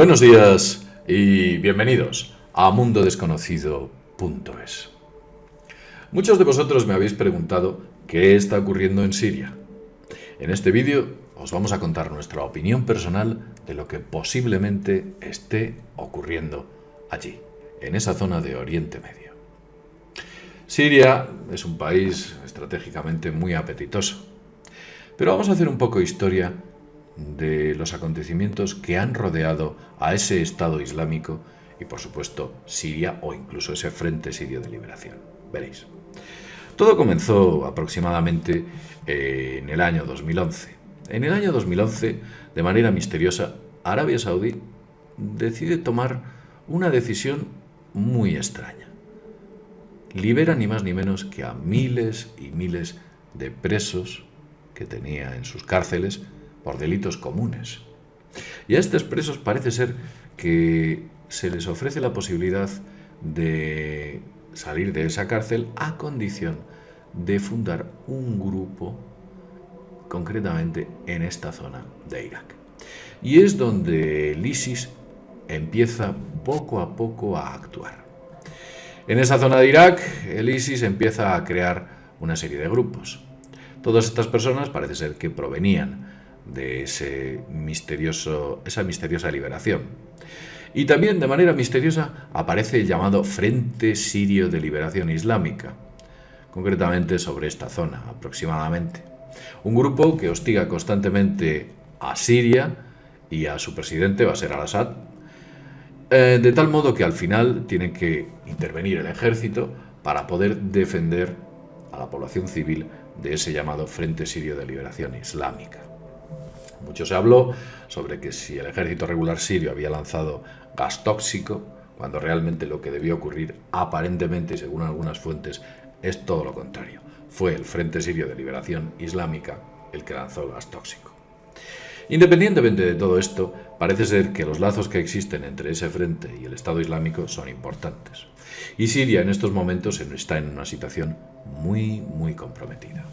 Buenos días y bienvenidos a mundodesconocido.es. Muchos de vosotros me habéis preguntado qué está ocurriendo en Siria. En este vídeo os vamos a contar nuestra opinión personal de lo que posiblemente esté ocurriendo allí, en esa zona de Oriente Medio. Siria es un país estratégicamente muy apetitoso, pero vamos a hacer un poco de historia de los acontecimientos que han rodeado a ese Estado Islámico y, por supuesto, Siria o incluso ese Frente Sirio de Liberación. Veréis. Todo comenzó aproximadamente en el año 2011. En el año 2011, de manera misteriosa, Arabia Saudí decide tomar una decisión muy extraña. Libera ni más ni menos que a miles y miles de presos que tenía en sus cárceles por delitos comunes. Y a estos presos parece ser que se les ofrece la posibilidad de salir de esa cárcel a condición de fundar un grupo, concretamente en esta zona de Irak. Y es donde el ISIS empieza poco a poco a actuar. En esa zona de Irak, el ISIS empieza a crear una serie de grupos. Todas estas personas parece ser que provenían de esa misteriosa liberación. Y también de manera misteriosa aparece el llamado Frente Sirio de Liberación Islámica, concretamente sobre esta zona aproximadamente. Un grupo que hostiga constantemente a Siria y a su presidente Bashar al-Assad, de tal modo que al final tiene que intervenir el ejército para poder defender a la población civil de ese llamado Frente Sirio de Liberación Islámica. Mucho se habló sobre que si el ejército regular sirio había lanzado gas tóxico, cuando realmente lo que debió ocurrir, aparentemente y según algunas fuentes, es todo lo contrario. Fue el Frente Sirio de Liberación Islámica el que lanzó el gas tóxico. Independientemente de todo esto, parece ser que los lazos que existen entre ese frente y el Estado Islámico son importantes. Y Siria en estos momentos está en una situación muy comprometida.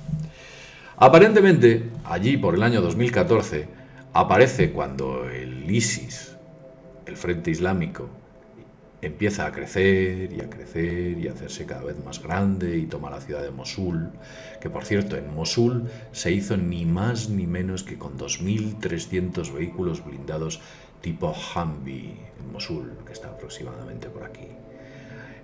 Aparentemente, allí por el año 2014, aparece cuando el ISIS, el Frente Islámico, empieza a crecer y a hacerse cada vez más grande y toma la ciudad de Mosul, que por cierto en Mosul se hizo ni más ni menos que con 2.300 vehículos blindados tipo Humvee en Mosul, que está aproximadamente por aquí,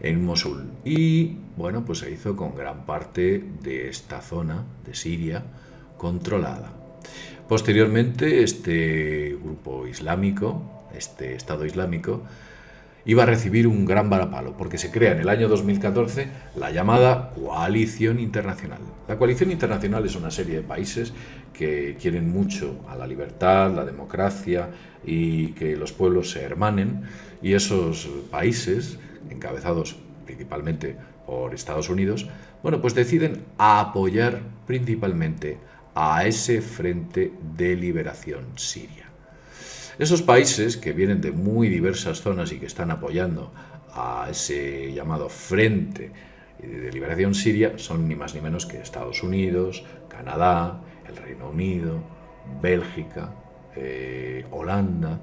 en Mosul. Y bueno, pues se hizo con gran parte de esta zona de Siria controlada. Posteriormente, este grupo islámico, este Estado Islámico, iba a recibir un gran varapalo, porque se crea en el año 2014 la llamada Coalición Internacional. La Coalición Internacional es una serie de países que quieren mucho a la libertad, la democracia y que los pueblos se hermanen, y esos países, encabezados principalmente por Estados Unidos, bueno, pues deciden apoyar principalmente a ese Frente de Liberación Siria. Esos países que vienen de muy diversas zonas y que están apoyando a ese llamado Frente de Liberación Siria son ni más ni menos que Estados Unidos, Canadá, el Reino Unido, Bélgica, Holanda,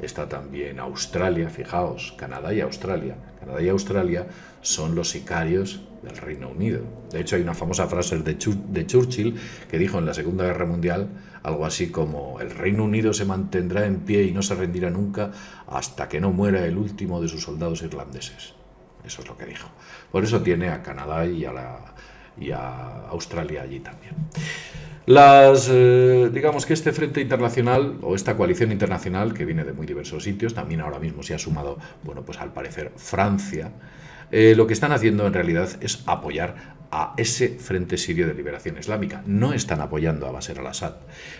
está también Australia. Fijaos, Canadá y Australia. Canadá y Australia son los sicarios del Reino Unido. De hecho, hay una famosa frase de Churchill que dijo en la Segunda Guerra Mundial algo así como: el Reino Unido se mantendrá en pie y no se rendirá nunca hasta que no muera el último de sus soldados irlandeses. Eso es lo que dijo. Por eso tiene a Canadá y a Australia allí también. Digamos que este frente internacional o esta coalición internacional, que viene de muy diversos sitios, también ahora mismo se ha sumado, bueno, pues al parecer Francia, lo que están haciendo en realidad es apoyar a ese Frente Sirio de Liberación Islámica. No están apoyando a Bashar al-Assad,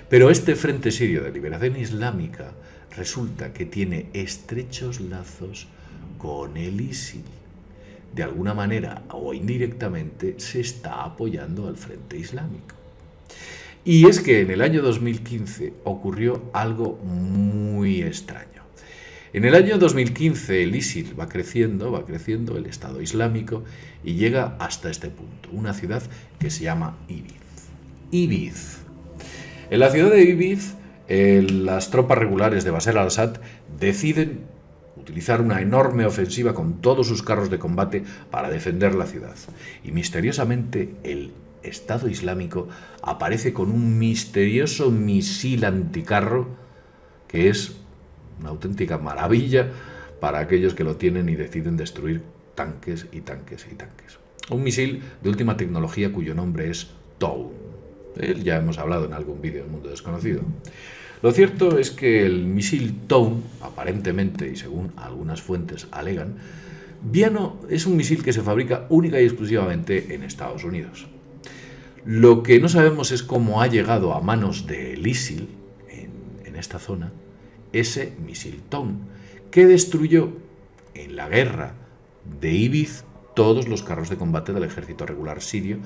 pero este Frente Sirio de Liberación Islámica resulta que tiene estrechos lazos con el ISIL. De alguna manera o indirectamente se está apoyando al Frente Islámico. Y es que en el año 2015 ocurrió algo muy extraño. En el año 2015 el ISIL va creciendo el Estado Islámico, y llega hasta este punto, una ciudad que se llama Ibiz. En la ciudad de Ibiz, las tropas regulares de Bashar al-Assad deciden utilizar una enorme ofensiva con todos sus carros de combate para defender la ciudad. Y misteriosamente el Estado Islámico aparece con un misterioso misil anticarro que es una auténtica maravilla para aquellos que lo tienen y deciden destruir tanques y tanques y tanques. Un misil de última tecnología cuyo nombre es Town. Ya hemos hablado en algún vídeo del Mundo Desconocido. Lo cierto es que el misil Town, aparentemente, y según algunas fuentes alegan, es un misil que se fabrica única y exclusivamente en Estados Unidos. Lo que no sabemos es cómo ha llegado a manos del ISIL, en esta zona, ese misil Town, que destruyó en la guerra de Ibiz todos los carros de combate del ejército regular sirio,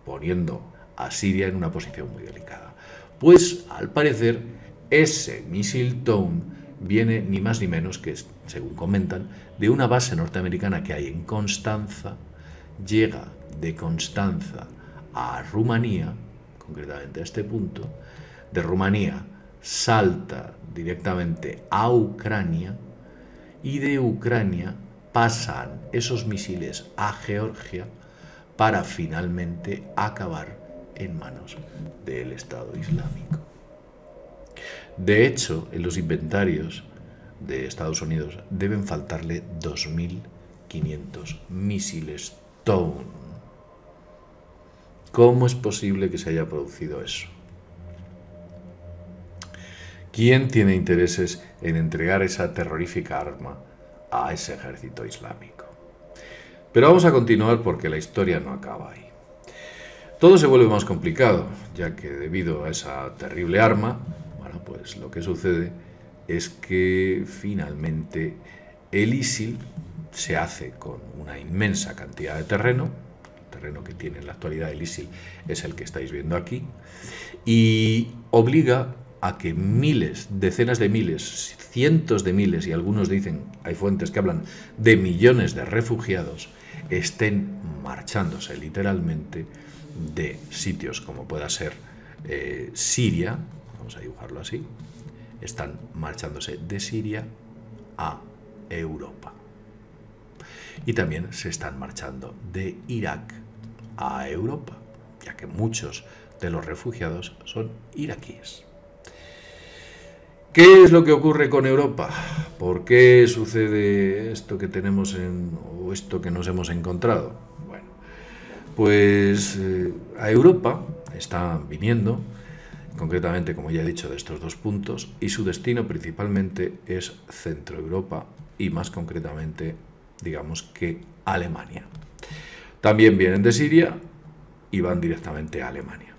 poniendo a Siria en una posición muy delicada. Pues, al parecer, ese misil Town viene ni más ni menos que, según comentan, de una base norteamericana que hay en Constanza, llega de Constanza a Rumanía, concretamente a este punto, de Rumanía salta directamente a Ucrania y de Ucrania pasan esos misiles a Georgia para finalmente acabar en manos del Estado Islámico. De hecho, en los inventarios de Estados Unidos deben faltarle 2.500 misiles Town. ¿Cómo es posible que se haya producido eso? ¿Quién tiene intereses en entregar esa terrorífica arma a ese ejército islámico? Pero vamos a continuar porque la historia no acaba ahí. Todo se vuelve más complicado, ya que debido a esa terrible arma, pues lo que sucede es que finalmente el ISIL se hace con una inmensa cantidad de terreno. El terreno que tiene en la actualidad el ISIL es el que estáis viendo aquí, y obliga a que miles, decenas de miles, cientos de miles, y algunos dicen, hay fuentes que hablan de millones de refugiados, estén marchándose literalmente de sitios como pueda ser Siria, vamos a dibujarlo así, están marchándose de Siria a Europa. Y también se están marchando de Irak a Europa, ya que muchos de los refugiados son iraquíes. ¿Qué es lo que ocurre con Europa? ¿Por qué sucede esto que tenemos o esto que nos hemos encontrado? Bueno, pues a Europa están viniendo, concretamente, como ya he dicho, de estos dos puntos, y su destino principalmente es Centro Europa y más concretamente, digamos que Alemania. También vienen de Siria y van directamente a Alemania.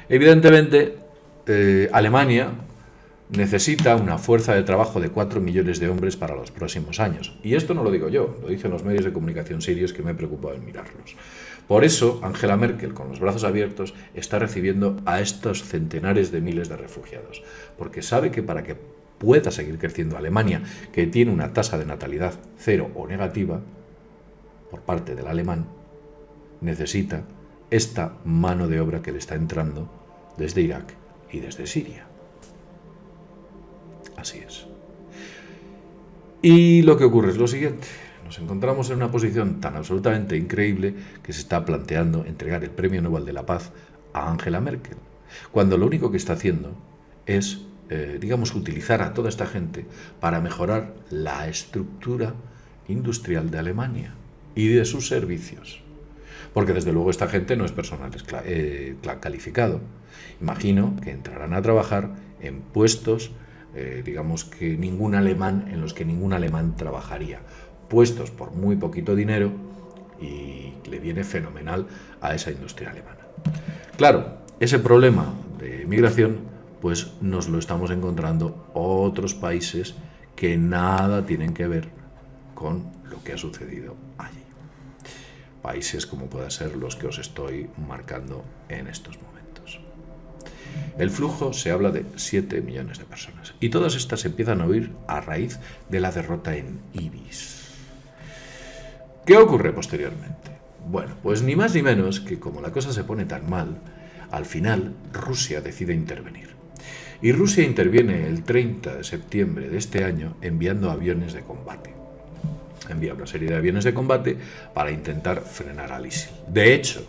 Evidentemente, Alemania necesita una fuerza de trabajo de 4 millones de hombres para los próximos años. Y esto no lo digo yo, lo dicen los medios de comunicación sirios, que me he preocupado en mirarlos. Por eso, Angela Merkel, con los brazos abiertos, está recibiendo a estos centenares de miles de refugiados, porque sabe que para que pueda seguir creciendo Alemania, que tiene una tasa de natalidad cero o negativa, por parte del alemán, necesita esta mano de obra que le está entrando desde Irak y desde Siria. Así es. Y lo que ocurre es lo siguiente. Nos encontramos en una posición tan absolutamente increíble que se está planteando entregar el Premio Nobel de la Paz a Angela Merkel, cuando lo único que está haciendo es, utilizar a toda esta gente para mejorar la estructura industrial de Alemania y de sus servicios. Porque desde luego esta gente no es personal calificado. Imagino que entrarán a trabajar en puestos en los que ningún alemán trabajaría. Puestos por muy poquito dinero, y le viene fenomenal a esa industria alemana. Claro, ese problema de migración, pues nos lo estamos encontrando otros países que nada tienen que ver con lo que ha sucedido allí. Países como puedan ser los que os estoy marcando en estos momentos. El flujo se habla de 7 millones de personas, y todas estas empiezan a huir a raíz de la derrota en Ibis. ¿Qué ocurre posteriormente? Bueno, pues ni más ni menos que como la cosa se pone tan mal, al final Rusia decide intervenir. Y Rusia interviene el 30 de septiembre de este año enviando aviones de combate. Envía una serie de aviones de combate para intentar frenar al ISIL. De hecho,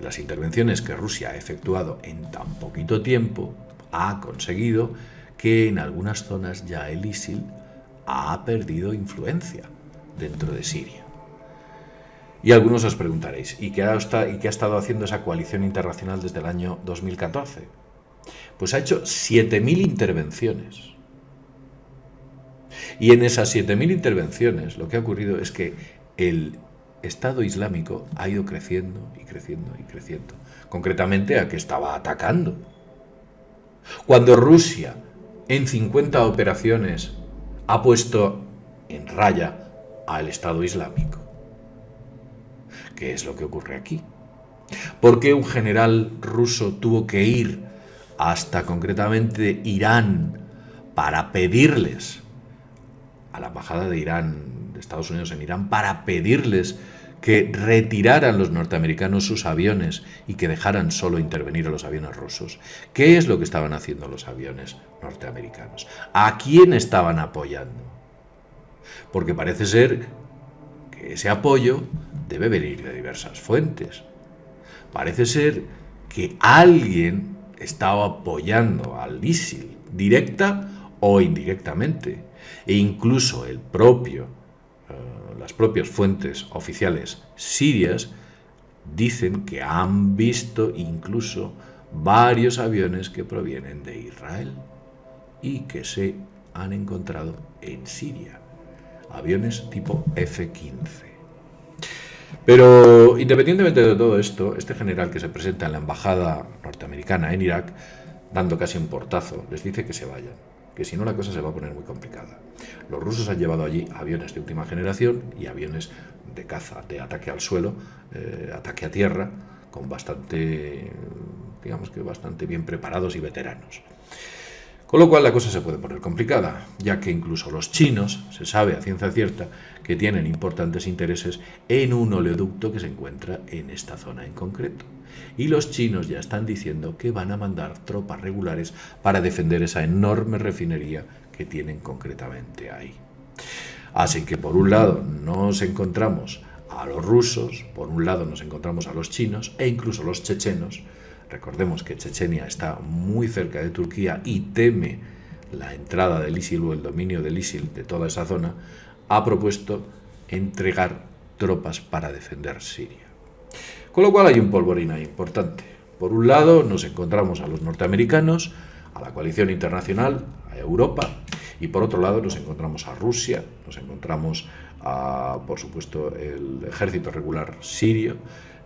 las intervenciones que Rusia ha efectuado en tan poquito tiempo ha conseguido que en algunas zonas ya el ISIL ha perdido influencia dentro de Siria. Y algunos os preguntaréis, ¿y qué ha estado haciendo esa coalición internacional desde el año 2014? Pues ha hecho 7.000 intervenciones. Y en esas 7.000 intervenciones lo que ha ocurrido es que el Estado Islámico ha ido creciendo y creciendo y creciendo. Concretamente a que estaba atacando. Cuando Rusia en 50 operaciones ha puesto en raya al Estado Islámico. ¿Qué es lo que ocurre aquí? ¿Por qué un general ruso tuvo que ir hasta concretamente Irán para pedirles a la embajada de Irán, de Estados Unidos en Irán, para pedirles que retiraran los norteamericanos sus aviones y que dejaran solo intervenir a los aviones rusos? ¿Qué es lo que estaban haciendo los aviones norteamericanos? ¿A quién estaban apoyando? Porque parece ser que ese apoyo debe venir de diversas fuentes. Parece ser que alguien estaba apoyando al ISIL, directa o indirectamente. E incluso las propias fuentes oficiales sirias dicen que han visto incluso varios aviones que provienen de Israel y que se han encontrado en Siria. Aviones tipo F-15. Pero independientemente de todo esto, este general que se presenta en la embajada norteamericana en Irak, dando casi un portazo, les dice que se vayan, que si no la cosa se va a poner muy complicada. Los rusos han llevado allí aviones de última generación y aviones de caza, de ataque al suelo, ataque a tierra, con bastante bien preparados y veteranos. Con lo cual la cosa se puede poner complicada, ya que incluso los chinos, se sabe a ciencia cierta, que tienen importantes intereses en un oleoducto que se encuentra en esta zona en concreto. Y los chinos ya están diciendo que van a mandar tropas regulares para defender esa enorme refinería que tienen concretamente ahí. Así que por un lado nos encontramos a los rusos, por un lado nos encontramos a los chinos e incluso los chechenos. Recordemos que Chechenia está muy cerca de Turquía y teme la entrada del ISIL o el dominio del ISIL de toda esa zona. Ha propuesto entregar tropas para defender Siria. Con lo cual hay un polvorín ahí importante. Por un lado nos encontramos a los norteamericanos, a la coalición internacional, a Europa, y por otro lado nos encontramos a Rusia, nos encontramos a, por supuesto, el ejército regular sirio,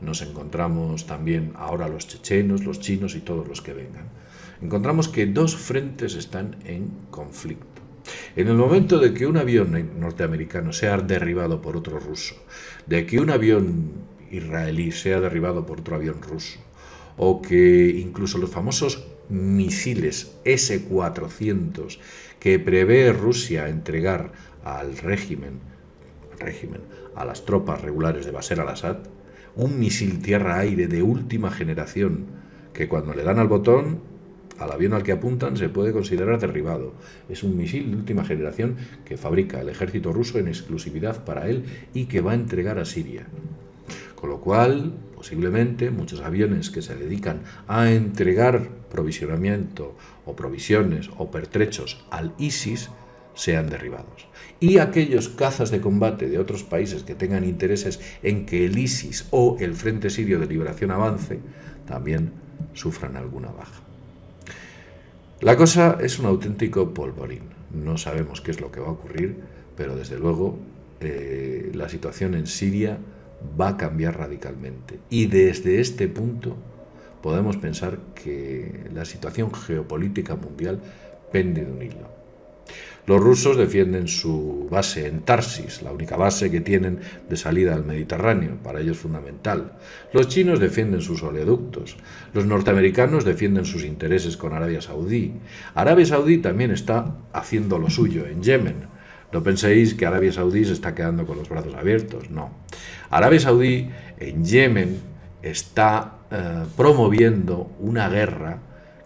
nos encontramos también ahora los chechenos, los chinos y todos los que vengan. Encontramos que dos frentes están en conflicto. En el momento de que un avión norteamericano sea derribado por otro ruso, de que un avión israelí sea derribado por otro avión ruso, o que incluso los famosos misiles S-400 que prevé Rusia entregar al régimen, a las tropas regulares de Bashar al-Assad, un misil tierra-aire de última generación que cuando le dan al botón, al avión al que apuntan se puede considerar derribado. Es un misil de última generación que fabrica el ejército ruso en exclusividad para él y que va a entregar a Siria. Con lo cual, posiblemente, muchos aviones que se dedican a entregar provisionamiento o provisiones o pertrechos al ISIS sean derribados. Y aquellos cazas de combate de otros países que tengan intereses en que el ISIS o el Frente Sirio de Liberación avance, también sufran alguna baja. La cosa es un auténtico polvorín. No sabemos qué es lo que va a ocurrir, pero desde luego la situación en Siria va a cambiar radicalmente. Y desde este punto podemos pensar que la situación geopolítica mundial pende de un hilo. Los rusos defienden su base en Tarsis, la única base que tienen de salida al Mediterráneo, para ellos fundamental. Los chinos defienden sus oleoductos. Los norteamericanos defienden sus intereses con Arabia Saudí. Arabia Saudí también está haciendo lo suyo en Yemen. No penséis que Arabia Saudí se está quedando con los brazos abiertos, no. Arabia Saudí en Yemen está promoviendo una guerra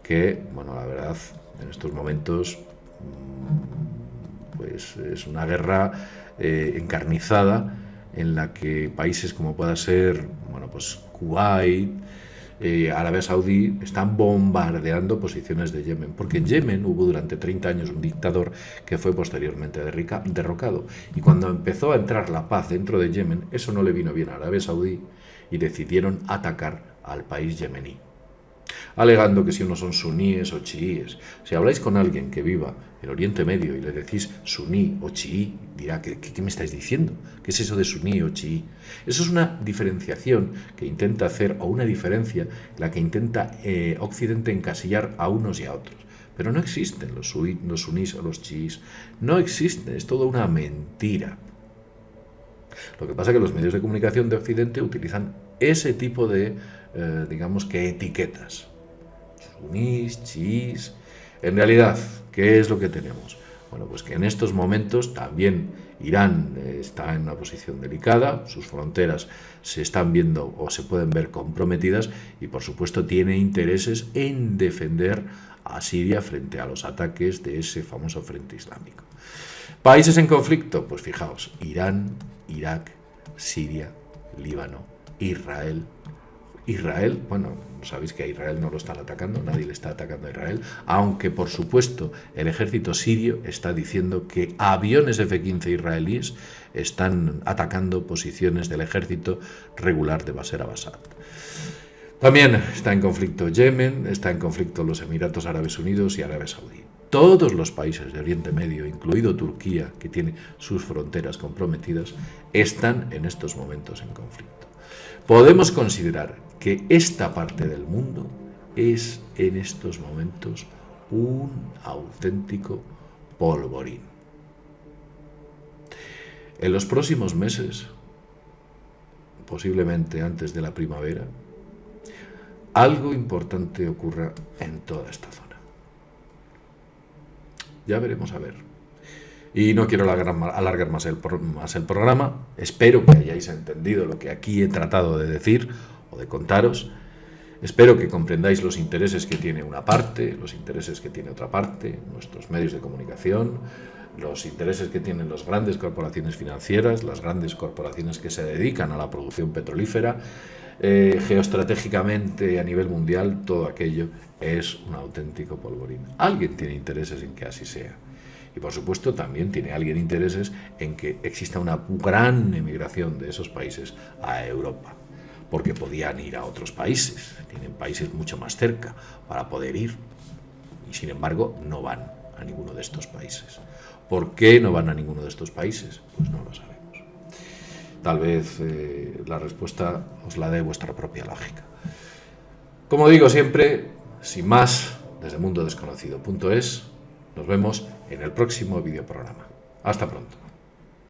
que, bueno, la verdad, En estos momentos, pues es una guerra encarnizada en la que países como pueda ser, bueno, pues Kuwait, Arabia Saudí, están bombardeando posiciones de Yemen, porque en Yemen hubo durante 30 años un dictador que fue posteriormente derrocado, y cuando empezó a entrar la paz dentro de Yemen, eso no le vino bien a Arabia Saudí y decidieron atacar al país yemení, alegando que si uno son suníes o chiíes. Si habláis con alguien que viva en Oriente Medio y le decís suní o chií, dirá, ¿qué me estáis diciendo? ¿Qué es eso de suní o chií? Eso es una diferenciación que intenta hacer, o una diferencia en la que intenta Occidente encasillar a unos y a otros. Pero no existen los sunís o los chiís. No existen, es toda una mentira. Lo que pasa es que los medios de comunicación de Occidente utilizan ese tipo de, digamos que etiquetas. Sunís, chiís. En realidad, ¿qué es lo que tenemos? Bueno, pues que en estos momentos también Irán está en una posición delicada, sus fronteras se están viendo o se pueden ver comprometidas y por supuesto tiene intereses en defender a Siria frente a los ataques de ese famoso Frente Islámico. Países en conflicto, pues fijaos, Irán, Irak, Siria, Líbano, Israel. Israel, bueno, sabéis que a Israel no lo están atacando, nadie le está atacando a Israel, aunque por supuesto el ejército sirio está diciendo que aviones F-15 israelíes están atacando posiciones del ejército regular de Bashar al-Assad. También está en conflicto Yemen, está en conflicto los Emiratos Árabes Unidos y Arabia Saudí. Todos los países de Oriente Medio, incluido Turquía, que tiene sus fronteras comprometidas, están en estos momentos en conflicto. Podemos considerar que esta parte del mundo es en estos momentos un auténtico polvorín. En los próximos meses, posiblemente antes de la primavera, algo importante ocurra en toda esta zona. Ya veremos a ver. Y no quiero alargar más el programa. Espero que hayáis entendido lo que aquí he tratado de decir o de contaros. Espero que comprendáis los intereses que tiene una parte, los intereses que tiene otra parte, nuestros medios de comunicación, los intereses que tienen las grandes corporaciones financieras, las grandes corporaciones que se dedican a la producción petrolífera. Geoestratégicamente a nivel mundial, todo aquello es un auténtico polvorín. Alguien tiene intereses en que así sea. Y por supuesto también tiene alguien intereses en que exista una gran emigración de esos países a Europa, porque podían ir a otros países, tienen países mucho más cerca para poder ir, y sin embargo no van a ninguno de estos países. ¿Por qué no van a ninguno de estos países? Pues no lo sabemos. Tal vez la respuesta os la dé vuestra propia lógica. Como digo siempre, sin más, desde mundodesconocido.es, nos vemos en el próximo videoprograma. Hasta pronto.